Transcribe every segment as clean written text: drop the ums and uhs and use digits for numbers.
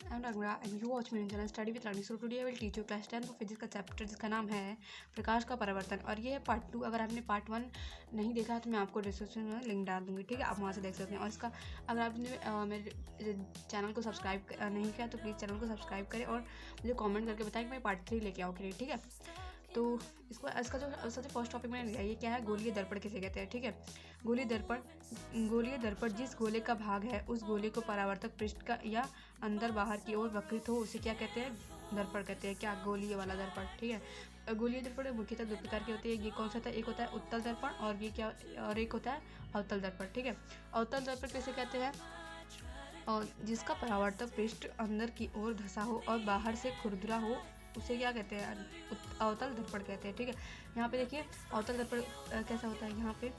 I'm Ragna and you watch my channel Study with Rani. So today I will teach you class 10 physics का chapter जिसका नाम है प्रकाश का परावर्तन। और ये है पार्ट 2। अगर आपने पार्ट 1 नहीं देखा है तो मैं आपको डिस्क्रिप्शन में लिंक डाल दूंगी, ठीक है, आप वहाँ से देख सकते हैं। और इसका अगर आपने मेरे चैनल को सब्सक्राइब नहीं किया तो प्लीज़ चैनल को सब्सक्राइब करें और मुझे कॉमेंट करके बताएं कि मैं पार्ट 3 लेके आऊँ कि नहीं, ठीक है। तो इसका जो सबसे फर्स्ट टॉपिक मैंने लिया, ये क्या है, गोलीय दर्पण किसे कहते हैं, ठीक है। गोलीय दर्पण जिस गोले का भाग है उस गोले को परावर्तक पृष्ठ का या अंदर बाहर की ओर वक्रित हो उसे क्या कहते हैं, दर्पण कहते हैं। क्या, गोलीय वाला दर्पण, ठीक है। गोलीय दर्पण मुख्यतः दो प्रकार के होते हैं। ये कौन सा था, एक होता है उत्तल दर्पण और ये क्या, और एक होता है अवतल दर्पण, ठीक है। अवतल दर्पण किसे कहते हैं, और जिसका परावर्तक पृष्ठ अंदर की ओर धंसा हो और बाहर से खुरदुरा हो उसे क्या कहते हैं, अवतल दर्पण कहते हैं, ठीक है। यहाँ पे देखिए अवतल दर्पण कैसा होता है, यहाँ पे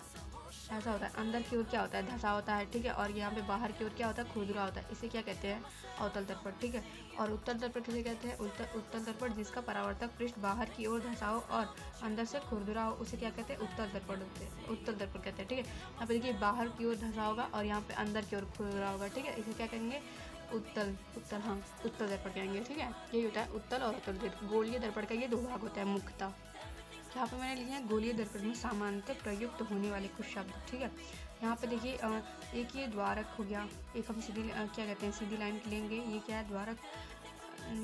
ऐसा होता है, अंदर की ओर क्या होता है, धंसा होता है, ठीक है, और यहाँ पे बाहर की ओर क्या होता है, खुरदुरा होता है। इसे क्या कहते हैं, अवतल दर्पण, ठीक है। और उत्तल दर्पण किसे कहते हैं, उत्तल दर्पण जिसका परावर्तक पृष्ठ बाहर की ओर धंसा हो और अंदर से खुरदुरा हो उसे क्या कहते हैं, उत्तल दर्पण कहते हैं, ठीक है। यहाँ पे देखिए बाहर की ओर धंसा होगा और यहाँ पे अंदर की ओर खुरदुरा होगा, ठीक है। इसे क्या कहेंगे, उत्तल दर्पण कहेंगे, ठीक है। यही होता है उत्तल और अवतल दर्पण। गोलीय दर्पण का ये दो भाग होता है मुख्यतः। यहाँ पे मैंने लिए हैं गोलीय दर्पण में सामान्यतः प्रयुक्त होने वाले कुछ शब्द, ठीक है। यहाँ पे देखिए एक ये द्वारक हो गया, एक हम सीधी क्या कहते हैं, सीधी लाइन लेंगे, ये क्या है, द्वारक,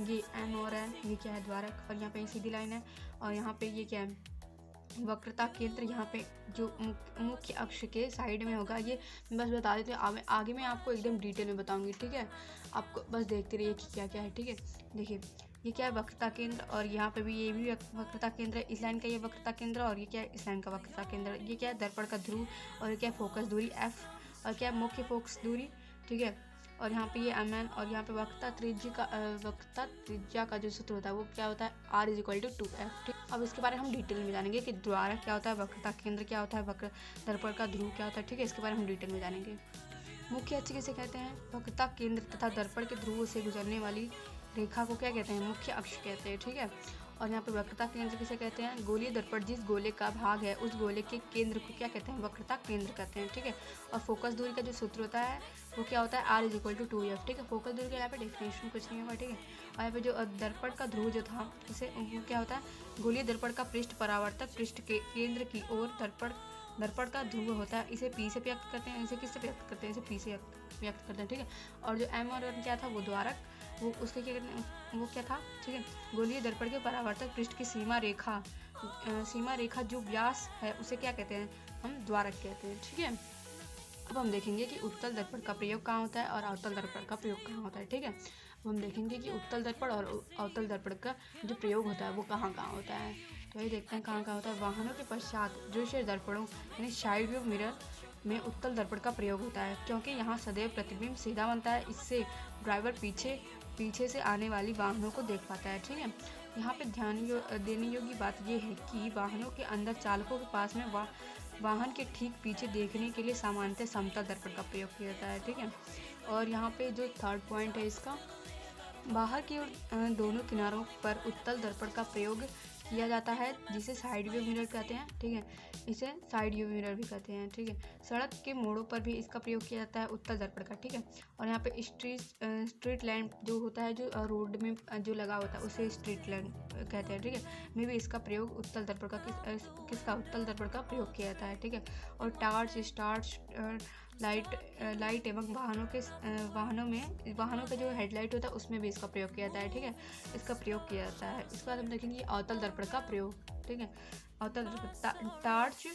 ये एम और एन, ये क्या है, द्वारक, और यहाँ पे सीधी लाइन है। और यहाँ पे ये क्या है, वक्रता केंद्र, यहाँ पे जो मुख्य अक्ष के साइड में होगा। ये बस बता देते हैं, आगे मैं आपको एकदम डिटेल में बताऊंगी, ठीक है। आपको बस देखते रहिए कि क्या क्या है, ठीक है। देखिए ये क्या है, वक्रता केंद्र, और यहाँ पे भी ये भी वक्रता केंद्र है। इस लाइन का ये वक्रता केंद्र और ये क्या है, इस लाइन का वक्रता केंद्र। ये क्या है, दर्पण का ध्रुव, और ये क्या है, फोकस दूरी एफ, और क्या है, मुख्य फोकस दूरी, ठीक है। और यहाँ पे ये एम एन, और यहाँ पे वक्रता त्रिज्या का जो सूत्र होता है वो क्या होता है, R = 2F, ठीक। अब इसके बारे में हम डिटेल में जानेंगे कि द्वारक क्या होता है, वक्रता केंद्र क्या होता है, वक्र दर्पण का ध्रुव क्या होता है, ठीक है। इसके बारे में हम डिटेल में जानेंगे। मुख्य अक्ष किसे कहते हैं, वक्रता केंद्र तथा दर्पण के ध्रुव से गुजरने वाली रेखा को क्या कहते हैं, मुख्य अक्ष कहते हैं, ठीक है। और यहाँ पे वक्रता केंद्र किसे कहते हैं, गोलीय दर्पण जिस गोले का भाग है उस गोले के केंद्र को क्या कहते हैं, वक्रता केंद्र कहते हैं, ठीक है। और फोकस दूरी का जो सूत्र होता है वो क्या होता है, R = 2F, ठीक है। फोकस दूरी का यहाँ पे डेफिनेशन कुछ नहीं होगा, ठीक है। और यहाँ पे जो दर्पण का ध्रुव जो था इसे वो क्या होता है, गोलीय दर्पण का पृष्ठ परावर्तक पृष्ठ के केंद्र की ओर दर्पण का ध्रुव होता है। इसे P से व्यक्त करते हैं, इसे किससे व्यक्त करते हैं, इसे P से व्यक्त करते हैं, ठीक है। और जो M और N क्या था, वो द्वारक, वो उसके क्या करते हैं, वो क्या था, ठीक है। गोलीय दर्पण के परावर्तक पृष्ठ की सीमा रेखा जो व्यास है उसे क्या कहते हैं, हम द्वारक कहते हैं, ठीक है। अब हम देखेंगे कि उत्तल दर्पण का प्रयोग कहाँ होता है और अवतल दर्पण का प्रयोग कहाँ होता है, ठीक है। अब हम देखेंगे कि उत्तल दर्पण और अवतल दर्पण का जो प्रयोग होता है वो कहाँ कहाँ होता है। तो ये देखते हैं कहाँ कहाँ होता है। वाहनों के पश्चात दृश्य दर्पणों यानी साइड व्यू मिरर में उत्तल दर्पण का प्रयोग होता है, क्योंकि यहाँ सदैव प्रतिबिंब सीधा बनता है। इससे ड्राइवर पीछे से आने वाली वाहनों को देख पाता है, ठीक है। यहाँ पे ध्यान देने योग्य बात यह है कि वाहनों के अंदर चालकों के पास में वाहन के ठीक पीछे देखने के लिए सामान्यतः समतल दर्पण का प्रयोग किया जाता है, ठीक है। और यहाँ पे जो थर्ड पॉइंट है इसका, बाहर की ओर दोनों किनारों पर उत्तल दर्पण का प्रयोग किया जाता है जिसे साइड व्यू मिरर कहते हैं, ठीक है। इसे साइड व्यू मिरर भी कहते हैं, ठीक है। सड़क के मोड़ों पर भी इसका प्रयोग किया जाता है उत्तल दर्पण का, ठीक है। और यहाँ पे स्ट्रीट लैंप जो होता है, जो रोड में जो लगा होता है उसे स्ट्रीट लैंप कहते हैं, ठीक है। में भी इसका प्रयोग उत्तल दर्पण का किसका उत्तल दर्पण का प्रयोग किया जाता है, ठीक है। और टार्च लाइट एवं वाहनों का जो हेडलाइट होता है उसमें भी इसका प्रयोग किया जाता है, ठीक है। इसका प्रयोग किया जाता है। इसके बाद हम देखेंगे अवतल दर्पण का प्रयोग, ठीक है। अवतल टार्च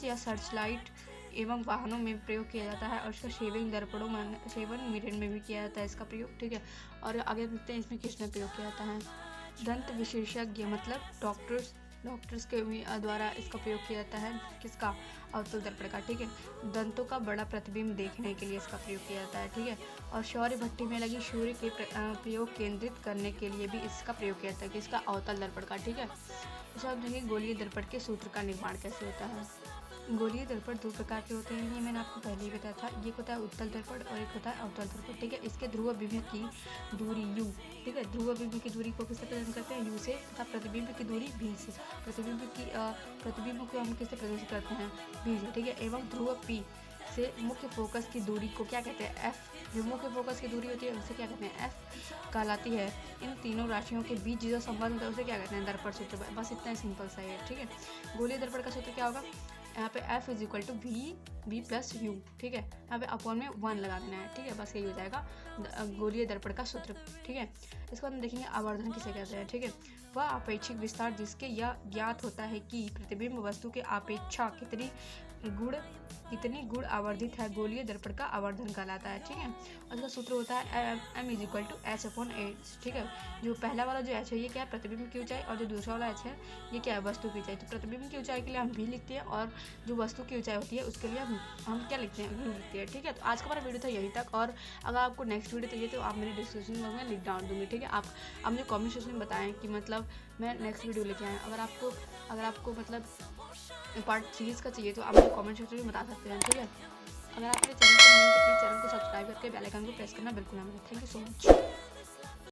या सर्च लाइट एवं वाहनों में प्रयोग किया जाता है। और इसका शेविंग मिरर में भी किया जाता है इसका प्रयोग, ठीक है। और आगे देखते हैं इसमें किसने प्रयोग किया जाता है, दंत विशेषज्ञ मतलब डॉक्टर्स के द्वारा इसका प्रयोग किया जाता है, किसका, अवतल दर्पण का, ठीक है। दंतों का बड़ा प्रतिबिंब देखने के लिए इसका प्रयोग किया जाता है, ठीक है। और सौर भट्टी में लगी सूर्य के प्रयोग केंद्रित करने के लिए भी इसका प्रयोग किया जाता है, किसका, अवतल दर्पण का, ठीक है। इसे आप देखेंगे गोलीय दर्पण के सूत्र का निर्माण कैसे होता है। गोलीय दर्पण दो प्रकार के होते हैं, ये मैंने आपको पहले ही बताया था। एक होता है उत्तल दर्पण और एक होता है अवतल दर्पण, ठीक है। इसके ध्रुव विभव की दूरी u, ठीक है। ध्रुव विभव की दूरी को किससे प्रदर्शित करते हैं, u से, तथा प्रतिबिंब की दूरी v से। प्रतिबिंब को हम किससे प्रदर्शित करते हैं, v से, ठीक है। एवं ध्रुव p से मुख्य फोकस की दूरी को क्या कहते हैं, एफ। जो मुख्य फोकस की दूरी होती है उसे क्या कहते हैं, एफ कहलाती है। इन तीनों राशियों के बीच जो संबंध होता है उसे क्या कहते हैं, दर्पण सूत्र। बस इतना ही सिंपल सा है, ठीक है। गोलीय दर्पण का सूत्र क्या होगा, यहाँ पे F is equal to V plus u, ठीक है। यहाँ पे अपॉन में 1 लगा देना है, ठीक है। बस यही हो जाएगा गोलीय दर्पण का सूत्र, ठीक है। इसके बाद हम देखेंगे आवर्धन किसे कहते हैं, ठीक है। वह आपेक्षिक विस्तार जिसके यह ज्ञात होता है कि प्रतिबिंब वस्तु के अपेक्षा कितनी गुण आवर्धित है, गोलीय दर्पण का आवर्धन कहलाता है, ठीक है। और इसका सूत्र होता है M is equal to H upon H, ठीक है। जो पहला वाला जो H है ये क्या है, प्रतिबिंब की ऊंचाई, और जो दूसरा वाला H है ये क्या है, वस्तु की ऊंचाई। तो प्रतिबिंब की ऊंचाई के लिए हम V लिखते हैं और जो वस्तु की ऊंचाई होती है उसके लिए हम क्या लिखते हैं, U लिखते हैं, ठीक है। तो आज का हमारा वीडियो था यहीं तक, और अगर आपको नेक्स्ट वीडियो चाहिए तो आप मेरे डिस्क्रिप्शन बॉक्स में लिंक डाल दूँगी, ठीक है। आप मुझे कॉमेंट सेक्शन में बताएं कि मतलब मैं नेक्स्ट वीडियो लेके आएँ। अगर आपको मतलब पार्ट सीरीज़ का चाहिए तो आप मुझे कमेंट सेक्शन में बता सकते हैं, ठीक है। अगर आप मेरे चैनल पर नए हैं तो प्लीज़ चैनल को सब्सक्राइब करके बेल आइकन को प्रेस करना बिल्कुल ना भूलें। Thank you so much.